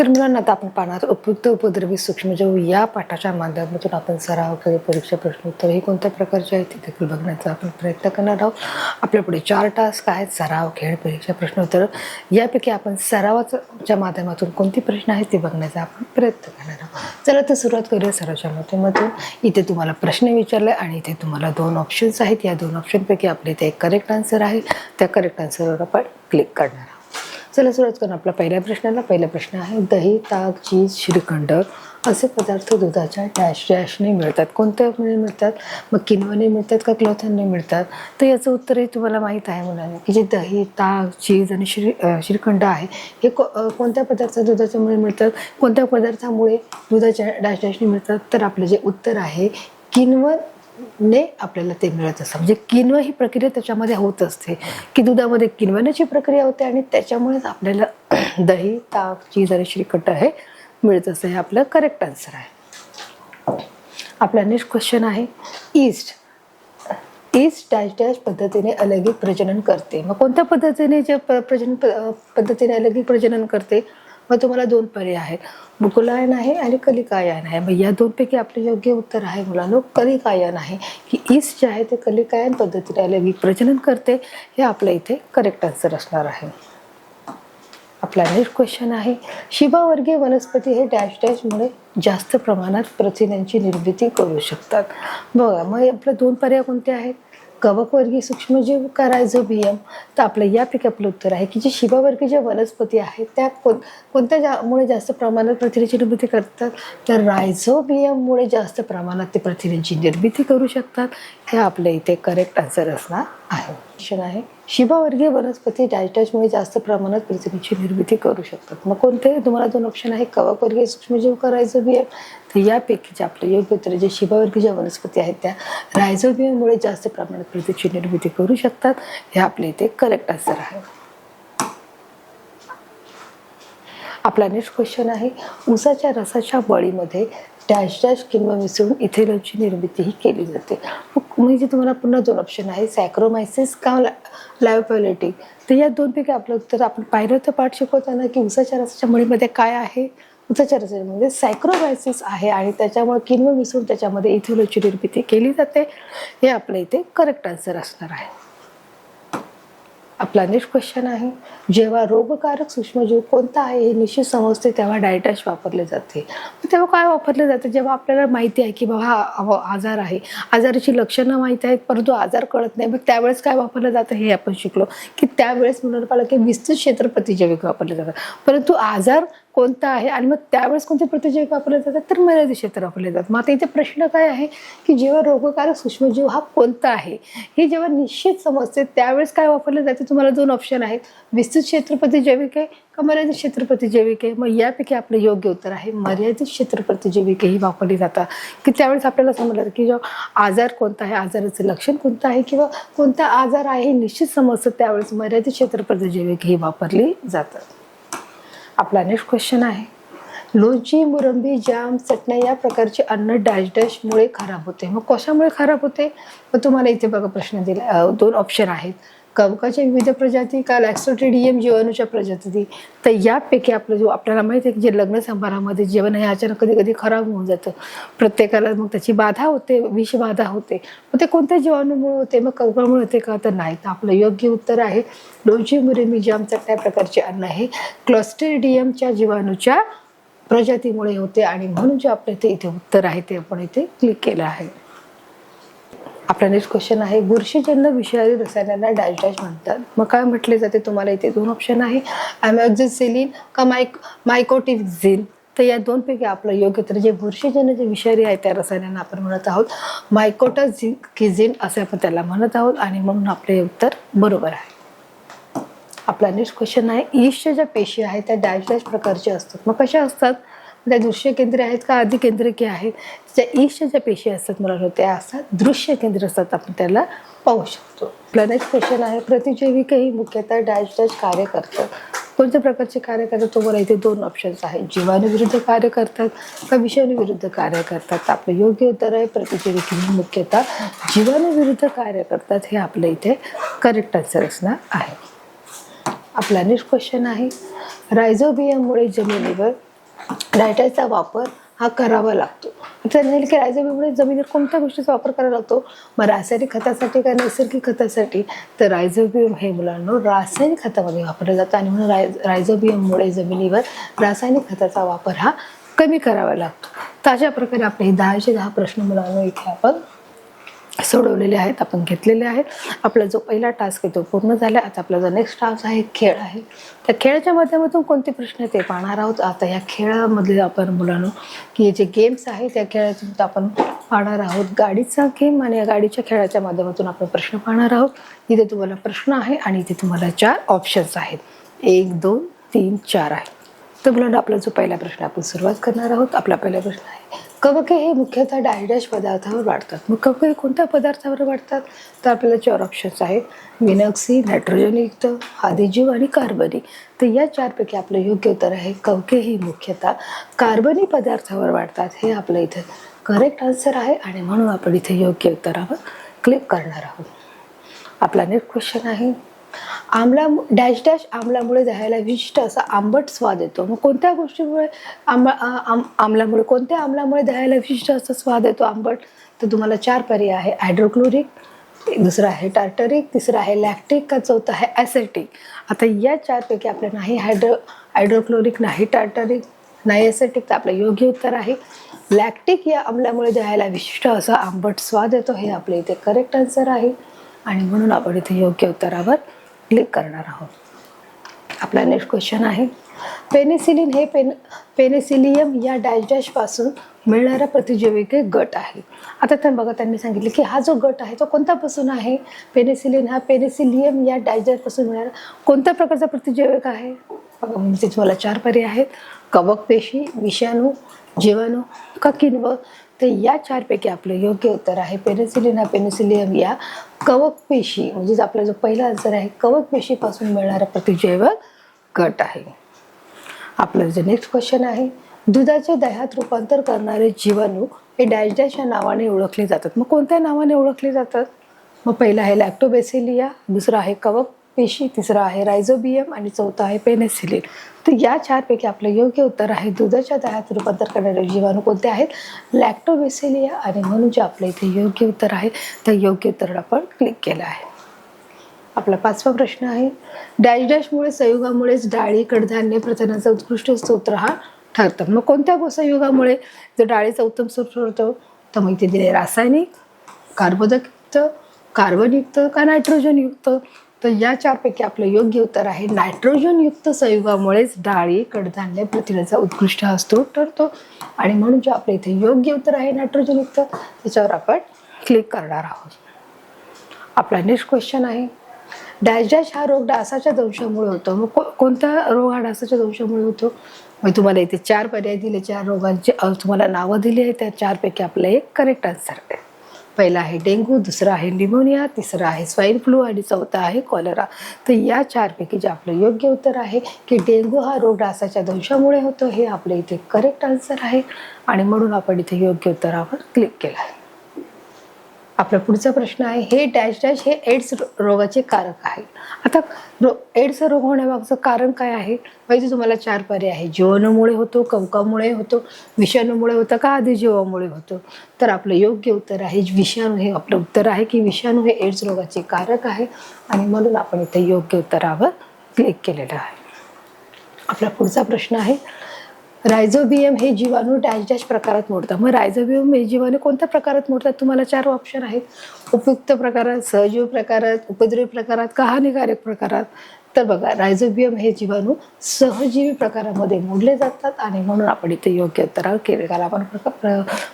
तर मुलांना आता आपण पाहणार उपयुक्त उपद्रवी सूक्ष्मजीव या पाठाच्या माध्यमातून आपण सराव किंवा परीक्षा प्रश्नोत्तर हे कोणत्या प्रकारचे आहेत ते देखील बघण्याचा आपण प्रयत्न करणार आहोत. आपल्या पुढे 4 टास्क आहेत: सराव, खेळ, परीक्षा प्रश्नोत्तर. यापैकी आपण सरावाच्या माध्यमातून कोणते प्रश्न आहेत ते बघण्याचा आपण प्रयत्न करणार आहोत. चला तर सुरुवात करूया सरावाच्या माध्यमातून. इथे तुम्हाला प्रश्न विचारले आणि इथे तुम्हाला 2 ऑप्शन्स आहेत. या 2 ऑप्शनपैकी आपल्या इथे एक करेक्ट आन्सर आहे. त्या करेक्ट आन्सरवर आपण क्लिक करणार आहोत. चला सुरुवात करून आपल्या पहिल्या प्रश्नाला. पहिला प्रश्न आहे: दही, ताक, चीज, श्रीखंड असे पदार्थ दुधाच्या डॅशने मिळतात. कोणत्यामुळे मिळतात? मग किण्वाने मिळतात का क्लॉथांनी मिळतात? तर याचं उत्तरही तुम्हाला माहीत आहे मुलांना की जे दही, ताक, चीज आणि श्रीखंड आहे हे कोणत्या पदार्थ दुधाच्यामुळे मिळतात? कोणत्या पदार्थामुळे दुधाच्या डॅशने मिळतात? तर आपलं जे उत्तर आहे किण्वने आपल्याला ते मिळत असतं. म्हणजे किण्व ही प्रक्रिया त्याच्यामध्ये होत असते की दुधामध्ये किण्वण्याची प्रक्रिया होते आणि त्याच्यामुळेच आपल्याला दही, ताक, चीज आणि श्रीखंड हे मिळत असतं. हे आपलं करेक्ट आन्सर आहे. आपला नेक्स्ट क्वेश्चन आहे: ईस्ट डॅश डॅश पद्धतीने अलैंगिक प्रजनन करते. मग कोणत्या पद्धतीने जे पद्धतीने अलैंगिक प्रजनन करते? मग तुम्हाला 2 पर्याय आहेत: मुकुलायन आहे आणि कलिकायन आहे. मग या 2 पैकी आपले योग्य उत्तर आहे मुलांनो कलिकायन आहे. की ईस्ट जे आहे ते कलिकायन पद्धतीने अलैंगिक प्रजनन करते. हे आपल्या इथे करेक्ट आन्सर असणार आहे. आपला नेक्स्ट क्वेश्चन आहे: शिभावर्गीय वनस्पती हे डॅश डॅशमुळे जास्त प्रमाणात प्रथिनांची निर्मिती करू शकतात. बघा, मग आपले 2 पर्याय कोणते आहेत? कवकवर्गीय सूक्ष्मजीव का रायझोबियम? तर आपलं यापैकी आपलं उत्तर आहे की जे शिभावर्गीय जे वनस्पती आहेत त्या कोणत्यामुळे जास्त प्रमाणात प्रथिनांची निर्मिती करतात? तर रायझोबियममुळे जास्त प्रमाणात ते प्रथिनांची निर्मिती करू शकतात. हे आपल्या इथे करेक्ट आन्सर असणार आहे. क्वेश्चन आहे: शिभावर्गीय वनस्पती डॅश डॅशमुळे जास्त प्रमाणात प्रथिनांची निर्मिती करू शकतात. मग कोणते? तुम्हाला 2 ऑप्शन आहे: कवकवर्गीय सूक्ष्मजीव का रायझोबियम? तर यापैकी जे आपलं योग्य उत्तर जे शिभावर्गीय ज्या वनस्पती आहेत त्या रायझोबियममुळे जास्त प्रमाणात प्रथिनांची निर्मिती करू शकतात. हे आपल्या इथे करेक्ट आन्सर आहे. आपला नेक्स्ट क्वेश्चन आहे: ऊसाच्या रसाच्या बळीमध्ये डॅश डॅश किण्व मिसळून इथेनॉलची निर्मिती ही केली जाते. म्हणजे तुम्हाला पुन्हा 2 ऑप्शन आहे: सॅक्रोमायसिस का लायोपॉलिटिक? तर या 2 पैकी आपलं उत्तर आपण पाहिलं तर पाठ शिकवताना की ऊसाच्या रसाच्या बळीमध्ये काय आहे? ऊसाच्या रसामध्ये सॅक्रोमायसिस आहे आणि त्याच्यामुळे किण्व मिसळून त्याच्यामध्ये इथेनॉलची निर्मिती केली जाते. हे आपल्या इथे करेक्ट आन्सर असणार आहे. आपला नेक्स्ट क्वेश्चन आहे: जेव्हा रोगकारक सूक्ष्मजीव कोणता आहे हे निश्चित समजते तेव्हा डायटॅश वापरले जाते. तेव्हा काय वापरले जाते? जेव्हा आपल्याला माहिती आहे की बाबा हा आजार आहे, आजाराची लक्षणं माहिती आहेत परंतु आजार कळत नाही, मग त्यावेळेस काय वापरलं जातं हे आपण शिकलो की त्यावेळेस म्हणून पाहिलं की विस्तृत क्षेत्र प्रतिजैविक वापरले जातात. परंतु आजार कोणता आहे आणि मग त्यावेळेस कोणते प्रतिजैविक वापरले जातात? तर मर्यादित क्षेत्र वापरले जातात. मग आता इथे प्रश्न काय आहे की जेव्हा रोगकारक सूक्ष्मजीव हा कोणता आहे हे जेव्हा निश्चित समजते त्यावेळेस काय वापरले जाते? तुम्हाला 2 ऑप्शन आहेत: विस्तृत क्षेत्र प्रतिजैविक आहे का मर्यादित क्षेत्र प्रतिजैविक आहे? मग यापैकी आपलं योग्य उत्तर आहे मर्यादित क्षेत्र प्रतिजैविक ही वापरली जातात. की त्यावेळेस आपल्याला समजलं की जो आजार कोणता आहे, आजाराचं लक्षण कोणतं आहे किंवा कोणता आजार आहे हे निश्चित समजतं त्यावेळेस मर्यादित क्षेत्र प्रतिजैविक ही वापरली जातात. आपला नेक्स्ट क्वेश्चन आहे: लोणची, मुरंबी, जाम, चटण्या या प्रकारचे अन्न डॅश डॅशमुळे खराब होते. मग कशामुळे खराब होते? मग तुम्हाला इथे बघा प्रश्न दिला 2 ऑप्शन आहेत: कवकाच्या विविध प्रजाती का लॅक्सोट्रिडियम जीवाणूच्या प्रजाती? तर यापैकी आपलं जो आपल्याला माहिती आहे की जे लग्न समारंभामध्ये जेवण हे अचानक कधी कधी खराब होऊन जातं, प्रत्येकाला मग त्याची बाधा होते, विषबाधा होते. मग ते कोणत्या जीवाणूमुळे होते? मग कवकामुळे होते का? तर नाही. तर आपलं योग्य उत्तर आहे लोणची, मुरंबी, जाम, चटण्या प्रकारचे अन्न हे क्लॉस्ट्रिडियमच्या जीवाणूच्या प्रजातीमुळे होते आणि म्हणून जे आपल्या इथे उत्तर आहे ते आपण इथे क्लिक केलं आहे. आपला नेक्स्ट क्वेश्चन आहे: बुरशीजन्य विषारी रसायनांना डॅश डॅश म्हणतात. मग काय म्हटले जाते? तुम्हाला इथे 2 ऑप्शन आहे: अमॅक्झिसिलिन का मायकोटिझिन? तर या 2 पैकी आपलं योग्य उत्तर जे बुरशीजन्य जे विषारी आहे त्या रसायनांना आपण म्हणत आहोत मायकोटाझिन असे आपण त्याला म्हणत आहोत आणि म्हणून आपले उत्तर बरोबर आहे. आपला नेक्स्ट क्वेश्चन आहे: ईस्टच्या ज्या पेशी आहेत त्या डॅश डॅश प्रकारच्या असतात. मग कशा असतात? त्या दृश्य केंद्रे आहेत का अधिकेंद्रकीय आहेत? ज्या ईस्टच्या ज्या पेशी असतात मुलांना त्या असतात दृश्य केंद्र असतात, आपण त्याला पाहू शकतो. आपला नेक्स्ट क्वेश्चन आहे: प्रतिजैविक ही मुख्यतः डॅश डॅश कार्य करतात. कोणत्या प्रकारचे कार्य करतात? तुम्हाला इथे 2 ऑप्शन्स आहेत: जीवाणूविरुद्ध कार्य करतात का विषाणूविरुद्ध कार्य करतात? आपलं योग्य उत्तर आहे प्रतिजैविक ही मुख्यतः जीवाणूविरुद्ध कार्य करतात. हे आपलं इथे करेक्ट आन्सर असणार आहे. आपला नेक्स्ट क्वेश्चन आहे: रायझोबियममुळे जमिनीवर डायटाचा वापर हा करावा लागतो. तर की रायझोबियममुळे जमिनीवर कोणत्या गोष्टीचा वापर करावा लागतो? मग रासायनिक खतासाठी का नैसर्गिक खतासाठी? तर रायझोबियम हे मुलांनो रासायनिक खतामध्ये वापरलं जातं आणि म्हणून रायझोबियममुळे जमिनीवर रासायनिक खताचा वापर हा कमी करावा लागतो. तर अशा प्रकारे आपले हे 10चे 10 प्रश्न मुलांनो इथे आपण सोडवलेले आहेत, आपण घेतलेले आहेत. आपला जो पहिला टास्क आहे तो पूर्ण झाला. आता आपला जो नेक्स्ट टास्क आहे खेळ आहे. त्या खेळाच्या माध्यमातून कोणते प्रश्न ते पाहणार आहोत. आता या खेळामधले आपण मुलांनो की जे गेम्स आहे त्या खेळातून आपण पाहणार आहोत गाडीचा गेम आणि या गाडीच्या खेळाच्या माध्यमातून आपण प्रश्न पाहणार आहोत. इथे तुम्हाला प्रश्न आहे आणि इथे तुम्हाला 4 ऑप्शन्स आहेत. 1, 2, 3, 4 आहे. तर मुलांना आपला जो पहिला प्रश्न आपण सुरुवात करणार आहोत. आपला पहिला प्रश्न आहे कवके हे मुख्यतः डायडॅश पदार्थावर वाढतात. मग कवके कोणत्या पदार्थावर वाढतात? तर आपल्याला 4 ऑप्शन्स आहेत. विनक्सी, नायट्रोजनयुक्त, आदिजीव आणि कार्बनिक. तर या 4पैकी आपलं योग्य उत्तर आहे कवके ही मुख्यतः कार्बनी पदार्थावर वाढतात. हे आपलं इथे करेक्ट आन्सर आहे आणि म्हणून आपण इथे योग्य उत्तरावर क्लिक करणार आहोत. आपला नेक्स्ट क्वेश्चन आहे डॅश डॅश आम्लामुळे दह्याला विशिष्ट असा आंबट स्वाद येतो. मग कोणत्या गोष्टीमुळे आम्लामुळे कोणत्या आम्लामुळे दह्याला विशिष्ट असा स्वाद येतो आंबट? तर तुम्हाला 4 पर्याय आहे. हायड्रोक्लोरिक, दुसरा आहे टार्टरिक, तिसरा आहे लॅक्टिक का चौथा आहे ॲसेटिक. आता या 4पैकी आपलं नाही हायड्रोक्लोरिक, नाही टार्टरिक, नाही ॲसेटिक. तर आपलं योग्य उत्तर आहे लॅक्टिक या आम्लामुळे दह्याला विशिष्ट असा आंबट स्वाद येतो. हे आपले इथे करेक्ट आन्सर आहे आणि म्हणून आपण इथे योग्य उत्तरावर क्लिक करणार आहोत. आपला नेक्स्ट क्वेश्चन आहे पेनिसिलिन हे पेनिसिलियम या डॅश डॅश पासून मिळणारा प्रतिजैविक गट आहे. आता तर बघा त्यांनी सांगितले की हा जो गट आहे तो कोणत्यापासून आहे? पेनिसिलिन हा पेनिसिलियम या डॅश डॅश पासून मिळणारा कोणत्या प्रकारचा प्रतिजैविक आहे? बघा म्हणजे तुम्हाला 4 पर्याय आहेत. कवक पेशी, विषाणू, जीवाणू का किण्व. तर या 4पैकी आपलं योग्य उत्तर आहे पेनिसिलिन हा पेनिसिलियम या कवक पेशी म्हणजेच आपला जो पहिला आन्सर आहे कवक पेशीपासून मिळणारा प्रतिजैविक गट आहे. आपलं जे नेक्स्ट क्वेश्चन आहे दुधाचे दह्यात रूपांतर करणारे जीवाणू हे डॅश डॅश या नावाने ओळखले जातात. मग कोणत्या नावाने ओळखले जातात? मग पहिला आहे लॅक्टोबॅसिलिया, दुसरा आहे कवक पेशी, तिसरा आहे रायझोबियम आणि चौथा आहे पेनिसिलिन. तर या 4पैकी आपलं योग्य उत्तर आहे दुधाच्या दह्यात रूपांतर करणारे जीवाणू कोणते आहेत? लॅक्टोबॅसिलिया आणि म्हणून जे आपलं इथे योग्य उत्तर आहे त्या योग्य उत्तर आपण क्लिक केलं आहे. आपला 5वा प्रश्न आहे डॅश डॅशमुळे संयुगामुळेच डाळी, कडधान्य प्रथिनांचा उत्कृष्ट स्रोत हा ठरतात. मग कोणत्या संयुगामुळे जर डाळीचा उत्तम स्रोत ठरतो? तर मग इथे दिले रासायनिक, कार्बोदकयुक्त, कार्बनयुक्त का नायट्रोजनयुक्त. तर या 4पैकी आपलं योग्य उत्तर आहे नायट्रोजनयुक्त संयुगामुळेच डाळी, कडधान्य प्रथिनांचा उत्कृष्ट हा स्रोत ठरतो आणि म्हणून जे आपलं इथे योग्य उत्तर आहे नायट्रोजनयुक्त त्याच्यावर आपण क्लिक करणार आहोत. आपला नेक्स्ट क्वेश्चन आहे डॅश डॅश हा रोग डासाच्या दंशामुळे होतो. मग कोणता रोग हा डासाच्या दंशामुळे होतो? मग तुम्हाला इथे 4 पर्याय दिले. 4 रोगांची तुम्हाला नावं दिली आहे. त्या 4पैकी आपलं एक करेक्ट आन्सर आहे. पहिला आहे डेंग्यू, दुसरा आहे निमोनिया, तिसरा आहे स्वाईन फ्लू आणि चौथा आहे कॉलरा. तर या 4पैकी जे आपलं योग्य उत्तर आहे की डेंग्यू हा रोग डासाच्या दंशामुळे होतो हे आपलं इथे करेक्ट आन्सर आहे आणि म्हणून आपण इथे योग्य उत्तरावर क्लिक केलं आहे. आपला पुढचा प्रश्न आहे हे डॅश डॅश हे एड्स रोगाचे कारक आहे. आता एड्स रोग होण्यामागचं कारण काय आहे? म्हणजे तुम्हाला 4 पर्याय आहे. जीवाणूमुळे होतो, कवकामुळे होतो, विषाणूमुळे होतं का आदिजीवामुळे होतो. तर आपलं योग्य उत्तर आहे विषाणू. हे आपलं उत्तर आहे की विषाणू हे एड्स रोगाचे कारक आहे आणि म्हणून आपण इथे योग्य उत्तरावर क्लिक केलेलं आहे. आपला पुढचा प्रश्न आहे रायझोबियम हे जीवाणू डॅश डॅश प्रकारात मोडतात. मग रायझोबियम हे जीवाणू कोणत्या प्रकारात मोडतात? तुम्हाला 4 ऑप्शन आहेत. उपयुक्त प्रकारात, सहजीवी प्रकारात, उपद्रवी प्रकारात का हानिकारक प्रकारात. तर बघा रायझोबियम हे जीवाणू सहजीवी प्रकारामध्ये मोडले जातात आणि म्हणून आपण इथे योग्य उत्तरावर केले. कारण आपण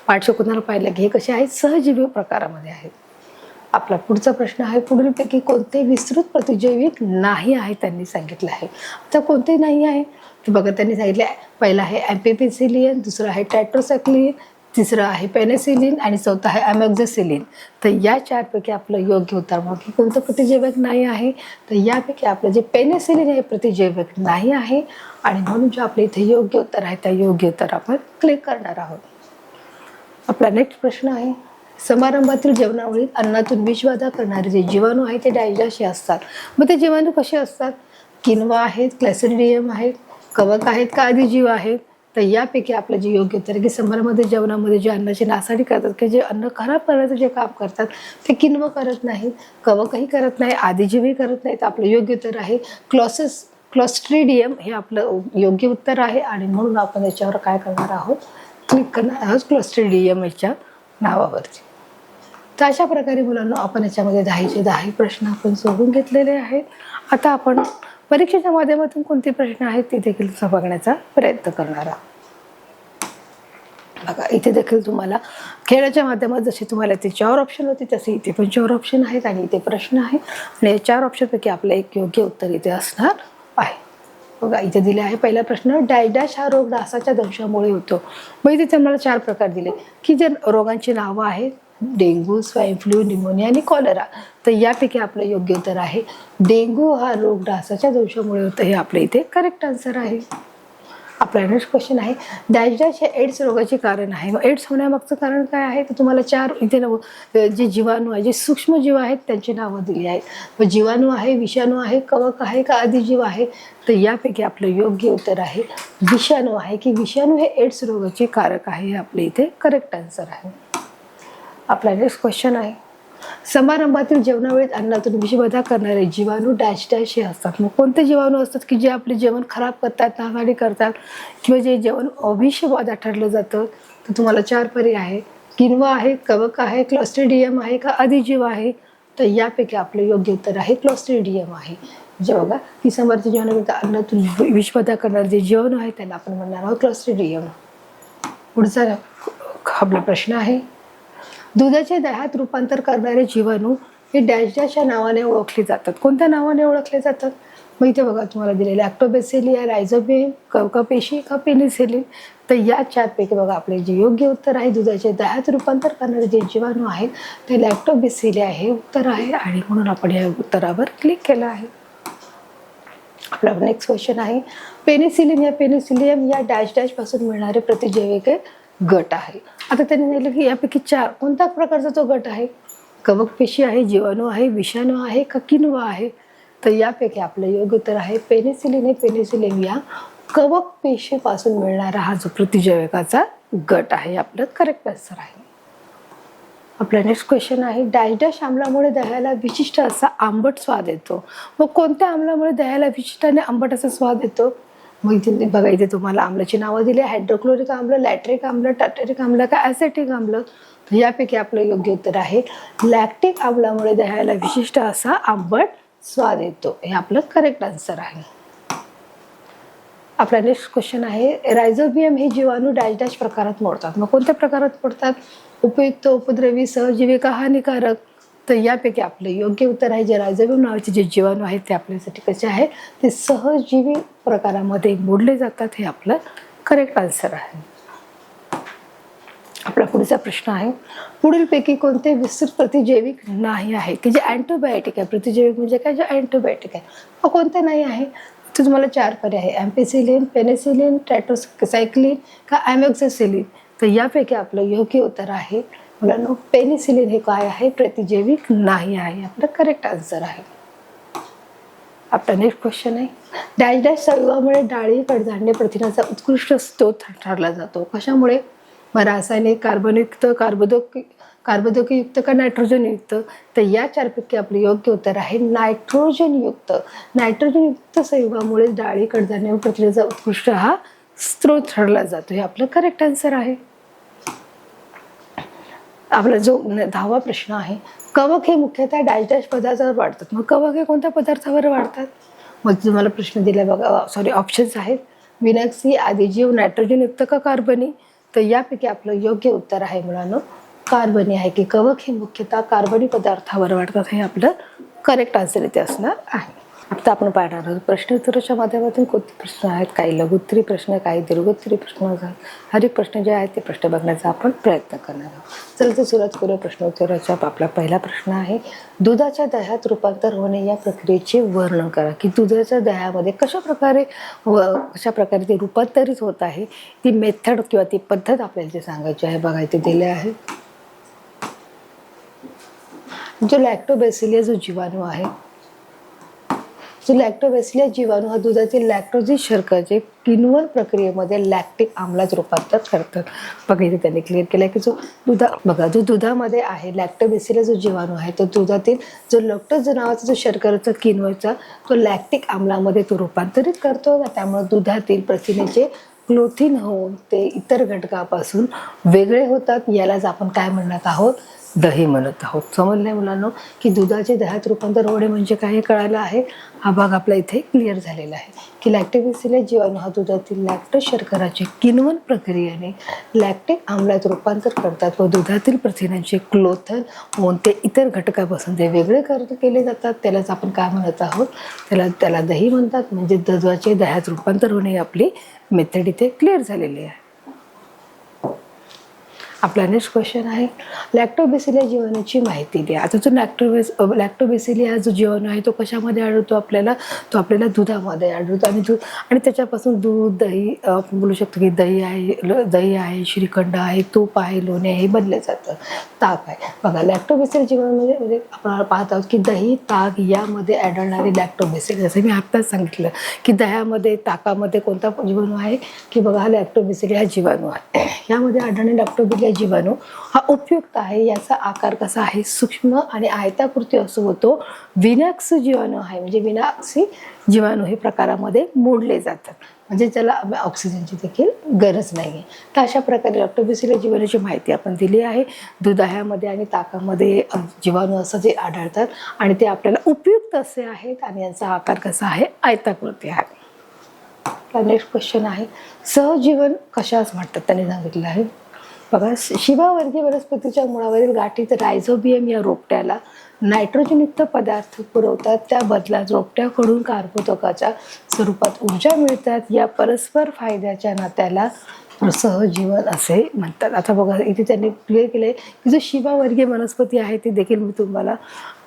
पाठ्यपुस्तकाला पाहिलं की हे कसे आहेत? सहजीवी प्रकारामध्ये आहेत. आपला पुढचा प्रश्न आहे पुढीलपैकी कोणते विस्तृत प्रतिजैविक नाही आहे त्यांनी सांगितलं आहे. आता कोणते नाही आहे? तर बघा त्यांनी सांगितले पहिला आहे ॲम्फिपेसिलिन, दुसरा आहे टेट्रासाइक्लिन, तिसरं आहे पेनिसिलिन आणि चौथा आहे अमॅक्झिसिलिन. तर या 4पैकी आपलं योग्य उत्तर मग कोणतं प्रतिजैविक नाही आहे? तर यापैकी आपलं जे पेनिसिलिन हे प्रतिजैविक नाही आहे आणि म्हणून जे आपलं इथे योग्य उत्तर आहे त्या योग्य उत्तर आपण क्लिक करणार आहोत. आपला नेक्स्ट प्रश्न आहे समारंभातील जेवणावळीत अन्नातून विषबाधा करणारे जे जीवाणू आहेत ते डॅश डॅश असतात. मग ते जीवाणू कसे असतात? किण्व आहेत, क्लॅस्ट्रिडियम आहेत, कवक आहेत का आदिजीव आहेत. तर यापैकी आपलं जे योग्य उत्तर आहे की समारामध्ये जेवणामध्ये जे अन्नाची नासाडी करतात की जे अन्न खराब करण्याचं जे काम करतात ते किण्व करत नाहीत, कवकही करत नाही, आदिजीवही करत नाही. तर आपलं योग्य उत्तर आहे क्लॉस्ट्रिडियम हे आपलं योग्य उत्तर आहे. आणि म्हणून आपण याच्यावर काय करणार आहोत, क्लिक करणार आहोत क्लॉस्ट्रिडियम याच्या नावावरती. तर अशा प्रकारे मुलांना आपण याच्यामध्ये 10चे 10 प्रश्न आपण सोडून घेतलेले आहेत. आता आपण परीक्षेच्या माध्यमातून कोणते प्रश्न आहेत ते देखील बघण्याचा प्रयत्न करणार आहोत. बघा इथे देखील तुम्हाला खेळाच्या माध्यमात जसे तुम्हाला इथे 4 ऑप्शन होते तसे इथे पण 4 ऑप्शन आहेत आणि इथे प्रश्न आहे आणि या 4 ऑप्शनपैकी आपलं एक योग्य उत्तर इथे असणार आहे. बघा इथे दिले आहे पहिला प्रश्न, डॅश हा रोग डासाच्या दंशामुळे होतो. मग इथे तुम्हाला 4 प्रकार दिले की जे रोगांची नावं आहेत, डेंग्यू, स्वाईन फ्लू, निमोनिया आणि कॉलरा. तर यापैकी आपलं योग्य उत्तर आहे डेंग्यू हा रोग डासाच्या दंशामुळे होतं. हे आपल्या इथे करेक्ट आन्सर आहे. आपला नेक्स्ट क्वेश्चन आहे, डॅश हे एड्स रोगाचे कारण आहे. मग एड्स होण्यामागचं कारण काय आहे तर तुम्हाला 4 इथे जे जीवाणू आहे, जे सूक्ष्म जीव आहेत त्यांची नावं दिली आहेत. मग जीवाणू आहे, विषाणू आहे, कवक आहे का आदिजीव आहे. तर यापैकी आपलं योग्य उत्तर आहे विषाणू आहे की विषाणू हे एड्स रोगाचे कारक आहे. हे आपले इथे करेक्ट आन्सर आहे. आपला नेक्स्ट क्वेश्चन आहे, समारंभातील जेवणावेळी अन्नातून विषबाधा करणारे जीवाणू डॅश हे असतात. मग कोणते जीवाणू असतात की जे आपले जेवण खराब करतात, नागाडी करतात किंवा जे जेवण विषबाधा ठरलं जातं. तर तुम्हाला 4 पर्याय आहे, किण्व आहे, कवक आहे, क्लॉस्ट्रिडियम आहे का आदिजीव आहे. तर यापैकी आपलं योग्य उत्तर आहे क्लॉस्ट्रिडियम आहे. जे बघा की समर्थ जेवणावेळी अन्नातून विषबाधा करणारे जे जीवाणू आहे त्याला आपण म्हणणार आहोत क्लॉस्ट्रिडियम. पुढचा आपला प्रश्न आहे, दुधाचे दह्यात रूपांतर करणारे जीवाणू हे डॅश या नावाने ओळखले जातात. कोणत्या नावाने ओळखले जातात. मग इथे बघा तुम्हाला दिलेले लॅक्टोबॅसिलिया, रायझोबियम, कवकपेशी का पेनिसिलिन. तर या 4 पैकी बघा आपले जे योग्य उत्तर आहे दुधाचे दह्यात रूपांतर करणारे जे जीवाणू आहेत ते लॅक्टोबॅसिलिया हे उत्तर आहे आणि म्हणून आपण या उत्तरावर क्लिक केलं आहे. आपला नेक्स्ट क्वेश्चन आहे, पेनिसिलिन या पेनिसिलियम या डॅश पासून मिळणारे प्रतिजैविके गट आहे. आता त्यांनी सांगितलं की यापैकी 4 कोणत्या प्रकारचा तो गट आहे. कवक पेशी आहे, जीवाणू आहे, विषाणू आहे का किण्व आहे. तर यापैकी आपलं योग्य उत्तर आहे पेनिसिलिन हे पेनिसिलिन या कवक पेशीपासून मिळणारा हा जो प्रतिजैविकाचा गट आहे आपलं करेक्ट आन्सर आहे. आपला नेक्स्ट क्वेश्चन आहे, डॅश आम्लामुळे दह्याला विशिष्ट असा आंबट स्वाद येतो. मग कोणत्या आम्लामुळे दह्याला विशिष्ट आणि आंबट असा स्वाद येतो. मग इथे बघा इथे तुम्हाला आम्लाची नावं दिली, हायड्रोक्लोरिक आम्ल, लॅक्टिक आम्ल, टार्टरिक आम्ल का ॲसिटिक आम्ल. यापैकी आपलं योग्य उत्तर आहे लॅक्टिक आम्लामुळे दह्याला विशिष्ट असा आंबट स्वाद येतो. हे आपलं करेक्ट आन्सर आहे. आपला नेक्स्ट क्वेश्चन आहे, रायझोबियम हे जीवाणू डॅश प्रकारात मोडतात. मग कोणत्या प्रकारात मोडतात. उपयुक्त, उपद्रवी, सहजीवी का हानिकारक. तर यापैकी आपलं योग्य उत्तर आहे जे रायझोबियम नावाचे जे जीवाणू आहेत ते आपल्यासाठी कसे आहे ते सहजीवी प्रकारामध्ये मोडले जातात. हे आपलं करेक्ट आन्सर आहे. आपला पुढचा प्रश्न आहे, पुढीलपैकी कोणते विस्तृत प्रतिजैविक नाही आहे की जे अँटीबायोटिक आहे. प्रतिजैविक म्हणजे काय, जे अँटीबायोटिक आहे. मग कोणते नाही आहे तर तुम्हाला 4 पर्याय आहे, एम्पिसिलिन, पेनिसिलिन, टेट्रासाइक्लिन का ॲमोक्सिसिलिन. तर यापैकी आपलं योग्य उत्तर आहे मुलांनो पेनिसिलिन हे काय आहे प्रतिजैविक नाही आहे. आपलं करेक्ट आन्सर आहे. आपला नेक्स्ट क्वेश्चन आहे, डॅश संयुगामुळे डाळी, कडधान्य प्रथिनाचा उत्कृष्ट स्रोत ठरला जातो. कशामुळे. मग रासायनिक, कार्बनयुक्त, कार्बोदकयुक्त का नायट्रोजनयुक्त. तर या 4 पैकी आपलं योग्य उत्तर आहे नायट्रोजनयुक्त. नायट्रोजनयुक्त संयुगामुळे डाळी, कडधान्य व प्रथिनाचा उत्कृष्ट हा स्रोत ठरला जातो. हे आपलं करेक्ट आन्सर आहे. आपला जो 10वा प्रश्न आहे, कवक हे मुख्यतः डॅश पदार्थावर वाढतात. मग कवक हे कोणत्या पदार्थावर वाढतात. मग तुम्हाला प्रश्न दिला बघा, ऑप्शन्स आहेत, विनॅक्सी, आदिजीव, नायट्रोजनयुक्त का कार्बनी. तर यापैकी आपलं योग्य उत्तर आहे मुलांनो कार्बनी आहे की कवक हे मुख्यतः कार्बनी पदार्थावर वाढतात. हे आपलं करेक्ट आन्सर इथे असणार आहे. आता आपण पाहणार आहोत प्रश्नोत्तराच्या माध्यमातून कोणते प्रश्न आहेत. काही लघुत्तरी प्रश्न, काही दीर्घोत्तरी प्रश्न. हर एक प्रश्न जे आहेत ते प्रश्न बघण्याचा आपण प्रयत्न करणार आहोत. चला तर सुरुवात करूया प्रश्नोत्तराचा. आपला पहिला प्रश्न आहे, दुधाच्या दह्यात रूपांतर होणे या प्रक्रियेचे वर्णन करा. की दुधाच्या दह्यामध्ये कशा प्रकारे ते रूपांतरित होत आहे ती मेथड किंवा ती पद्धत आपल्याला ते सांगायची आहे. बघा इथे दिले आहे, जो लॅक्टोबॅसिलिया जो जीवाणू आहे जो लॅक्टोबॅसिलस जीवाणू हा दुधातील लॅक्टोजिक शर्करेचे किण्वन प्रक्रियेमध्ये लॅक्टिक आम्लात रूपांतर करतात. बघा इथे त्यांनी क्लिअर केलं की जो दुधामध्ये आहे लॅक्टोबॅसिलस जो जीवाणू आहे तो दुधातील जो लॅक्टोज नावाचा जो शर्करेचा किण्वचा तो लॅक्टिक आम्लामध्ये तो रूपांतरित करतो. त्यामुळे दुधातील प्रथिनेचे क्लोथिन होऊन ते इतर घटकापासून वेगळे होतात. यालाच आपण काय म्हणत आहोत, दही म्हणत आहोत. समजलंय मुलांनो की दुधाचे दह्यात रूपांतर होणे म्हणजे काय हे कळालं आहे. हा भाग आपला इथे क्लिअर झालेला आहे की लॅक्टोबॅसिलस जीवाणू हा दुधातील लॅक्टोज शर्कराचे किण्वन प्रक्रियेने लॅक्टिक आम्लात रूपांतर करतात व दुधातील प्रथिनांचे क्लोथन होऊन ते इतर घटकापासून ते वेगळे केले जातात. त्यालाच आपण काय म्हणत आहोत, त्याला दही म्हणतात. म्हणजे दुधाचे दह्यात रूपांतर होणे आपली मेथड इथे क्लिअर झालेली आहे. आपला नेक्स्ट क्वेश्चन आहे लॅक्टोबॅसिलस जीवाणूची माहिती द्या. आता जो लॅक्टोबॅसिलस हा जो जीवाणू आहे तो कशामध्ये आढळतो आपल्याला, तो आपल्याला दुधामध्ये आढळतो. आणि त्याच्यापासून दूध, दही, आपण बोलू शकतो की दही आहे, श्रीखंड आहे, तूप आहे, लोणी आहे, हे बनले जातं. ताक आहे. बघा लॅक्टोबॅसिलस जीवाणू म्हणजे आपण पाहत आहोत की दही, ताक यामध्ये आढळणारे लॅक्टोबॅसिलस, जसं मी आत्ताच सांगितलं की दह्यामध्ये, ताकामध्ये कोणता जीवाणू आहे की बघा हा लॅक्टोबॅसिलस हा जीवाणू आहे. यामध्ये आढळणारे लॅक्टोबॅसिलस जीवाणू हा उपयुक्त आहे. याचा आकार कसा आहे, सूक्ष्म आणि आयताकृती असो होतो. विनाक्षी जीवाणू आहे, म्हणजे विनाक्षी जीवाणू हे प्रकारामध्ये मोडले जातात, म्हणजे त्याला ऑक्सिजनची देखील गरज नाही. तर अशा प्रकारे लॅक्टोबॅसिलस जीवाणूची माहिती आपण दिली आहे. दुधामध्ये आणि ताकामध्ये जीवाणू असं जे आढळतात आणि ते आपल्याला उपयुक्त असे आहेत आणि यांचा आकार कसा आहे, आयताकृती आहे. नेक्स्ट क्वेश्चन आहे सहजीवन कशास म्हणतात, त्यांनी सांगितलं आहे. बघा शिभावर्गीय वनस्पतीच्या मुळावरील गाठीत रायझोबियम या रोपट्याला नायट्रोजनयुक्त पदार्थ पुरवतात. त्या बदल्यात रोपट्याकडून कार्बोदकाच्या स्वरूपात ऊर्जा मिळतात. या परस्पर फायद्याच्या नात्याला सहजीवन असे म्हणतात. आता बघा इथे त्यांनी क्लिअर केले की जो शिभावर्गीय वनस्पती आहे ती देखील मी तुम्हाला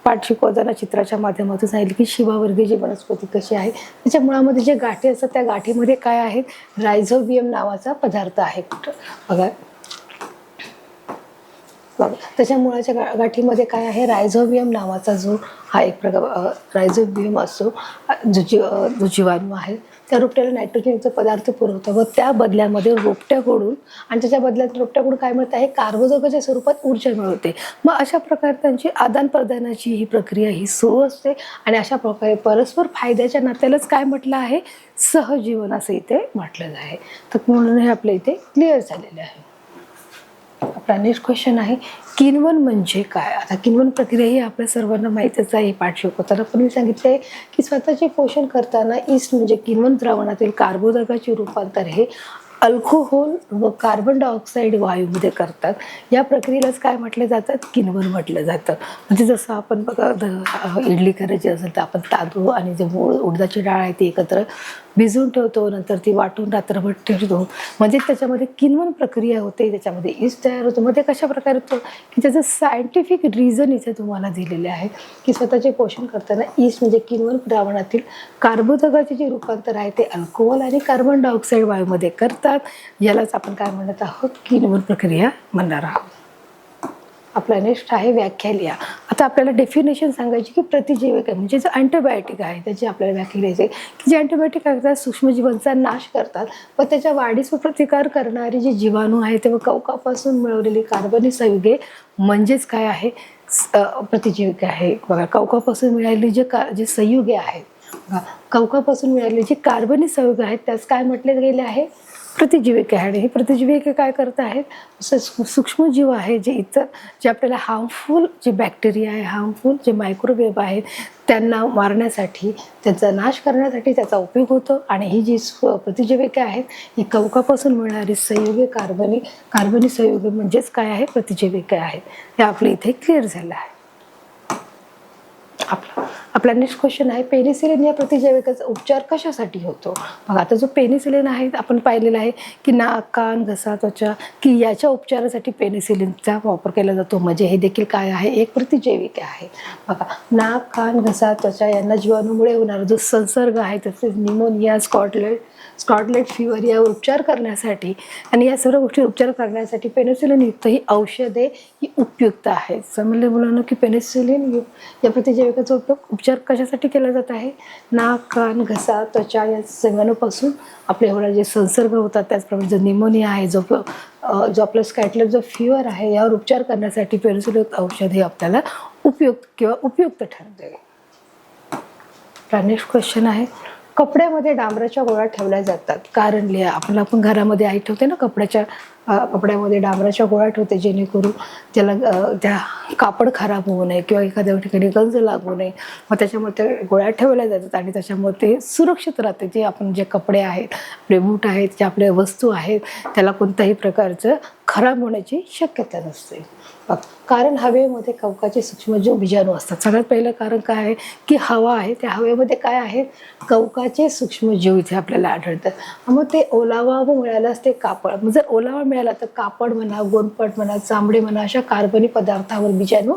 पाठ शिकवताना चित्राच्या माध्यमातून सांगितलं की शिभावर्गीय जी वनस्पती कशी आहे, त्याच्या मुळामध्ये जे गाठी असतात त्या गाठीमध्ये काय आहे, रायझोबियम नावाचा पदार्थ आहे. बघा त्याच्या मुळाच्या गाठीमध्ये काय आहे, रायझोबियम नावाचा जो हा एक प्रकार रायझोबियम असतो जो जीवाणू आहे त्या रोपट्याला नायट्रोजनयुक्त पदार्थ पुरवतो व त्या बदल्यामध्ये रोपट्याकडून आणि त्याच्या बदल्यात रोपट्याकडून काय मिळतं आहे, कार्बोदकाच्या स्वरूपात ऊर्जा मिळवते. मग अशा प्रकारे त्यांची आदान प्रदानाची ही प्रक्रिया ही सुरू असते आणि अशा प्रकारे परस्पर फायद्याच्या नात्यालाच काय म्हटलं आहे, सहजीवन असं इथे म्हटलेलं आहे. तर म्हणून हे आपल्या इथे क्लिअर झालेले आहे. आपला नेक्स्ट क्वेश्चन आहे किण्वन म्हणजे काय. आता किण्वन प्रक्रिया ही आपल्या सर्वांना माहितीच आहे. पाठ शिकवताना पण मी सांगितले की स्वतःचे पोषण करताना ईस्ट म्हणजे किण्वन द्रावणातील कार्बोदकाचे रूपांतर हे अल्कोहोल व कार्बन डायऑक्साईड वायूमध्ये करतात. या प्रक्रियेलाच काय म्हटलं जातं, किण्वन म्हटलं जातं. म्हणजे जसं आपण बघा इडली करायची असेल तर आपण तांदूळ आणि जे उडदाची डाळ आहे ती एकत्र भिजवून ठेवतो, नंतर ती वाटून रात्रभर ठेवतो, म्हणजे त्याच्यामध्ये किण्वन प्रक्रिया होते, त्याच्यामध्ये ईस्ट तयार होतो. मग ते कशा प्रकारे होतं की त्याचं सायंटिफिक रिझन इथे तुम्हाला दिलेले आहे की स्वतःचे पोषण करताना ईस्ट म्हणजे किण्वन द्रावणातील कार्बोदकाचे जे रूपांतर आहे ते अल्कोहोल आणि कार्बन डायऑक्साईड वायूमध्ये करतात. यालाच आपण काय म्हणत आहोत, किण्वन प्रक्रिया म्हणणार आहोत. आपला नेक्स्ट आहे व्याख्या लिहा. आता आपल्याला डेफिनेशन सांगायची की प्रतिजैविक म्हणजे जो अँटीबायोटिक आहे त्याची आपल्याला व्याख्या द्यायची की जे अँटीबायोटिक करतात सूक्ष्मजीवांचा नाश करतात व त्याच्या वाढीस प्रतिकार करणारे जे जीवाणू आहे ते कवकापासून मिळवलेली कार्बनी संयुगे म्हणजेच काय आहे, प्रतिजैविक आहे. बघा कवकापासून मिळालेली जे संयुगे आहेत, कवकापासून मिळालेली जी कार्बनी संयुगे आहेत त्यास काय म्हटले गेले आहे, प्रतिजीविके आहे. आणि हे प्रतिजीविके काय करत आहेत, सूक्ष्मजीव आहे जे आपल्याला हार्मफुल जे बॅक्टेरिया आहे, हार्मफुल जे मायक्रोवेव्ह आहेत त्यांना मारण्यासाठी, त्यांचा नाश करण्यासाठी त्याचा उपयोग होतो. आणि ही जी प्रतिजीविके आहेत ही कवकापासून मिळणारी संयुगे कार्बनी संयुगे म्हणजेच काय आहे, प्रतिजीविके आहेत. हे आपल्या इथे क्लिअर झालं आहे. आपला नेक्स्ट क्वेश्चन आहे पेनिसिलिन या प्रतिजैविकाचा उपचार कशासाठी होतो. बघा आता जो पेनिसिलिन आहे आपण पाहिलेला आहे की नाक, कान, घसा, त्वचा की याच्या उपचारासाठी पेनिसिलिनचा वापर केला जातो. म्हणजे हे देखील काय आहे, एक प्रतिजैविक आहे. बघा नाक, कान, घसा, त्वचा यांना जीवाणूमुळे होणारा जो संसर्ग आहे तसेच निमोनिया, स्कॉटलँड फीवर यावर उपचार करण्यासाठी आणि या सर्व गोष्टी उपचार करण्यासाठी पेनिसिलिन युक्त ही औषधे ही उपयुक्त आहेत. समजले मुलांना की पेनिसिलिन या प्रतिजैविकाचा उपयोग उपचार कशासाठी केला जात आहे? नाक, कान, घसा, त्वचा या संघाणूपासून आपल्या एवढा जे संसर्ग होतात, त्याचप्रमाणे जो निमोनिया आहे, जो आपला स्कॉटलँड जो फीवर आहे, यावर उपचार करण्यासाठी पेनिसिलिन औषध हे आपल्याला उपयुक्त ठरते. नेक्स्ट क्वेश्चन आहे, कपड्यामध्ये डांबराच्या गोळ्या ठेवल्या जातात कारण लिहा. आपण घरामध्ये आई ठेवते ना, कपड्यामध्ये डांबराच्या गोळ्या ठेवते जेणेकरून त्या कापड खराब होऊ नये किंवा एखाद्या ठिकाणी गंज लागू नये. मग त्याच्यामुळे त्या गोळ्या ठेवल्या जातात आणि त्याच्यामुळे ते सुरक्षित राहते. जे कपडे आहेत, आपले बूट आहेत, जे आपल्या वस्तू आहेत, त्याला कोणत्याही प्रकारचं खराब होण्याची शक्यता नसते. कारण हवेमध्ये कवकाचे सूक्ष्मजीव बीजाणू असतात. सगळ्यात पहिलं कारण काय आहे की हवा आहे, त्या हवेमध्ये काय आहे, कवकाचे सूक्ष्मजीव इथे आपल्याला आढळतात. मग ते ओलावा मिळाल्यास ते कापड, मग जर ओलावा मिळाला तर कापड म्हणा, गोनपट म्हणा, चामडे म्हणा, अशा कार्बनी पदार्थावर बीजाणू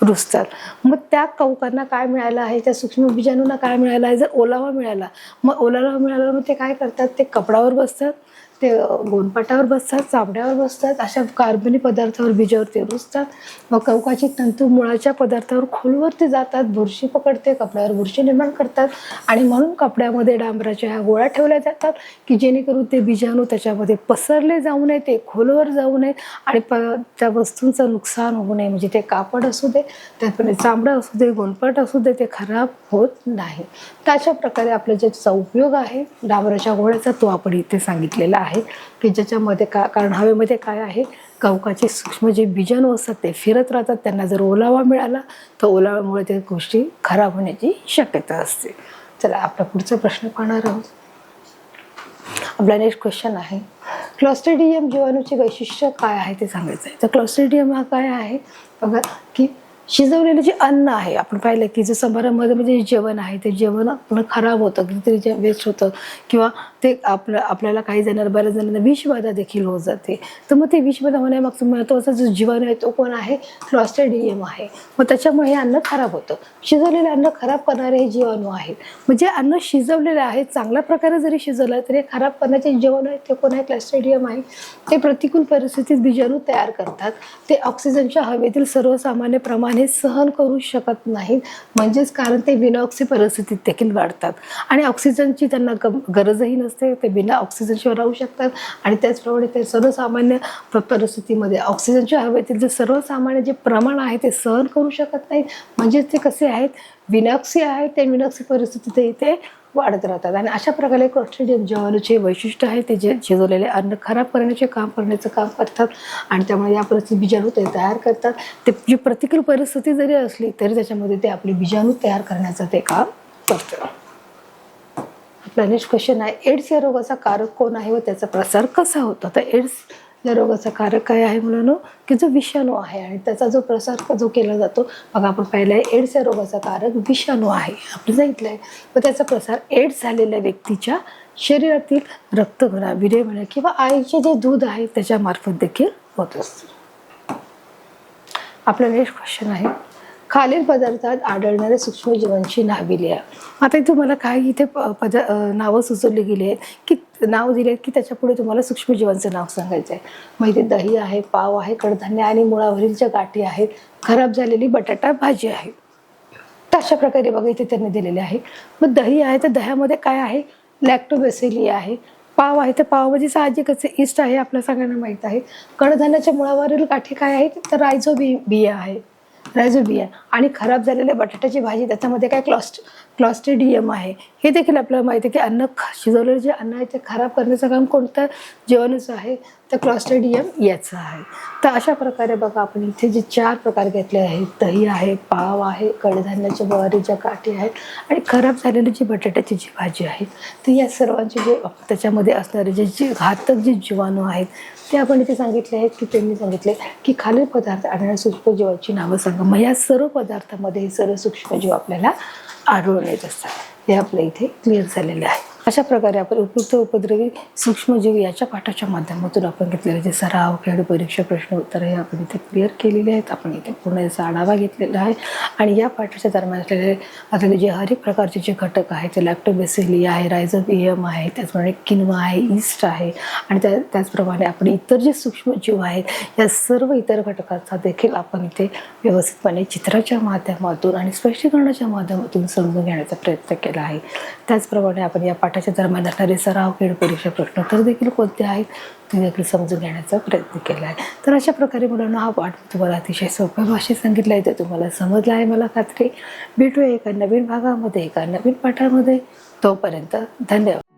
रुजतात. मग त्या कवकांना काय मिळालं आहे, त्या सूक्ष्म बीजाणूंना काय मिळालं आहे, जर ओलावा मिळाला, मग मग ते काय करतात, ते कपडावर बसतात, ते गोनपाटावर बसतात, चामड्यावर बसतात, अशा कार्बनी पदार्थावर बीजावर ते रुजतात. मग कवकाची तंतू मुळाच्या पदार्थावर खोलवरती जातात, बुरशी पकडते, कपड्यावर बुरशी निर्माण करतात आणि म्हणून कपड्यामध्ये डांबराच्या ह्या गोळ्या ठेवल्या जातात की जेणेकरून ते बीजाणू त्याच्यामध्ये पसरले जाऊ नये, ते खोलवर जाऊ नये आणि त्या वस्तूंचं नुकसान होऊ नये. म्हणजे ते कापड असू दे, त्याप्रमाणे चामडं असू दे, गोनपाट असू दे, ते खराब होत नाही. तर अशा प्रकारे आपला ज्याचा उपयोग आहे डांबराच्या गोळ्याचा, तो आपण इथे सांगितलेला आहे की ज्याच्यामध्ये कारण हवेमध्ये काय आहे, कवकाचे सूक्ष्म जे बीजाणू असतात ते फिरत राहतात. त्यांना जर ओलावा मिळाला तर ओलाव्यामुळे त्या गोष्टी खराब होण्याची शक्यता असते. चला आपला पुढचा प्रश्न पाहणार आहोत. आपला नेक्स्ट क्वेश्चन आहे, क्लॉस्ट्रिडियम जीवाणूचे वैशिष्ट्य काय आहे ते सांगायचं आहे. तर क्लॉस्ट्रिडियम हा काय आहे बघा की शिजवलेले जे अन्न आहे, आपण पाहिलं की जे समारंभामध्ये म्हणजे जेवण आहे, ते जेवण आपलं खराब होतं, कितीतरी जे वेस्ट होतं किंवा ते आपल्याला बऱ्याच जणांना विषबाधा देखील होत जाते. तर मग ते विषबाधा होण्यामागचा महत्त्वाचा जो जीवाणू आहे तो कोण आहे, क्लॉस्ट्रिडियम आहे. मग त्याच्यामुळे हे अन्न खराब होतं. शिजवलेले अन्न खराब करणारे हे जीवाणू आहेत. म्हणजे अन्न शिजवलेले आहे, चांगल्या प्रकारे जरी शिजवलं तरी खराब करण्याचे जीवाणू आहेत ते कोण आहे, क्लॉस्ट्रिडियम आहे. ते प्रतिकूल परिस्थितीत बीजाणू तयार करतात. ते ऑक्सिजनच्या हवेतील सर्वसामान्य प्रमाण हे सहन करू शकत नाहीत, म्हणजेच कारण ते बिना ऑक्सी परिस्थितीत देखील वाढतात आणि ऑक्सिजनची त्यांना गरजही नसते. ते बिना ऑक्सिजनशिवाय राहू शकतात आणि त्याचप्रमाणे ते सर्वसामान्य परिस्थितीमध्ये ऑक्सिजनच्या हवेतील जे सर्वसामान्य जे प्रमाण आहे ते सहन करू शकत नाहीत. म्हणजेच ते कसे आहेत, विनाऑक्सी आहेत. ते विनाऑक्सी परिस्थितीत इथे वाढत राहतात आणि अशा प्रकारे क्लॉस्ट्रिडियम जीवाणूचे वैशिष्ट्य आहे ते जे शिजवलेले अन्न खराब करण्याचं काम करतात आणि त्यामुळे या परिस्थितीत बीजाणू ते तयार करतात. ते जी प्रतिकूल परिस्थिती जरी असली तरी त्याच्यामध्ये ते आपले बीजाणू तयार करण्याचं ते काम करतं. आपला नेक्स्ट क्वेश्चन आहे, एड्स या रोगाचा कारक कोण आहे व त्याचा प्रसार कसा होतो. तर एड्स या रोगाचा कारक काय आहे मुलांनो, की जो विषाणू आहे आणि त्याचा जो प्रसार जो केला जातो, बघा आपण पाहिलं आहे एड्स या रोगाचा कारक विषाणू आहे आपण सांगितलं आहे. व त्याचा प्रसार एड्स झालेल्या व्यक्तीच्या शरीरातील रक्त म्हणा, वीर्य म्हणा किंवा आईचे जे दूध आहे त्याच्यामार्फत देखील होत असते. आपला नेक्स्ट क्वेश्चन आहे, खालील पदार्थात आढळणाऱ्या सूक्ष्मजीवांची नावे लिहा. आता तुम्हाला काही इथे नावं सुचवली गेली आहेत की नाव दिले आहेत की त्याच्यापुढे तुम्हाला सूक्ष्मजीवांचं नाव सांगायचं आहे. मग इथे दही आहे, पाव आहे, कडधान्य आणि मुळावरील ज्या गाठी आहेत, खराब झालेली बटाटा भाजी आहे. तर अशा प्रकारे बघा इथे त्यांनी दिलेले आहे. मग दही आहे तर दह्यामध्ये काय आहे, लॅक्टोबॅसिलिया आहे. पाव आहे तर पावामध्ये साहजिकच ईस्ट आहे, आपल्या सगळ्यांना माहीत आहे. कडधान्याच्या मुळावरील गाठी काय आहेत, तर रायझोबिया आहे, रायझोबिया. आणि खराब झालेल्या बटाट्याची भाजी त्याच्यामध्ये काय क्लॉस्ट्रिडियम आहे. हे देखील आपल्याला माहिती आहे की अन्न शिजवलेलं जे अन्न आहे ते खराब करण्याचं काम कोणतं जीवाणूचं आहे, तर क्लॉस्ट्रिडियम याचं आहे. तर अशा प्रकारे बघा आपण इथे जे 4 प्रकार घेतले आहेत, दही आहे, पाव आहे, कडधान्याच्या ज्वारीच्या गाठी आहेत आणि खराब झालेली जी बटाट्याची जी भाजी आहे, तर या सर्वांचे जे त्याच्यामध्ये असणारे जे घातक जे जीवाणू आहेत ते आपण इथे सांगितले आहेत की त्यांनी सांगितले की खालील पदार्थ आढळणाऱ्या सूक्ष्मजीवांची नावं सांगा. मग या सर्व पदार्थामध्ये हे सर्व सूक्ष्मजीव आपल्याला आढळून येत असतात. हे आपल्या इथे क्लिअर झालेले आहे. अशा प्रकारे आपण उपयुक्त उपद्रवी सूक्ष्मजीव याच्या पाठाच्या माध्यमातून आपण घेतलेले जे सराव, खेळ, परीक्षा, प्रश्न उत्तर हे आपण इथे क्लिअर केलेले आहेत. आपण इथे पूर्ण याचा आढावा घेतलेला आहे आणि या पाठाच्या दरम्यान असलेले जे हर एक प्रकारचे जे घटक आहेत ते लॅक्टोबेसिली आहे, रायझोबियम आहे, त्याचप्रमाणे किनवा आहे, ईस्ट आहे आणि त्याचप्रमाणे आपण इतर जे सूक्ष्मजीव आहेत या सर्व इतर घटकांचा देखील आपण इथे व्यवस्थितपणे चित्राच्या माध्यमातून आणि स्पष्टीकरणाच्या माध्यमातून समजून घेण्याचा प्रयत्न केला आहे. त्याचप्रमाणे आपण या पाठाच्या दरम्यान असणारे सराव, खेळ, परीक्षा, प्रश्न उत्तर देखील कोणते आहेत ते देखील समजून घेण्याचा प्रयत्न केला आहे. तर अशा प्रकारे मुलांना हा पाठ तुम्हाला अतिशय सोप्या भाषेत सांगितला आहे, तर तुम्हाला समजला आहे मला खात्री. भेटूया एका नवीन भागामध्ये, एका नवीन पाठामध्ये. तोपर्यंत धन्यवाद.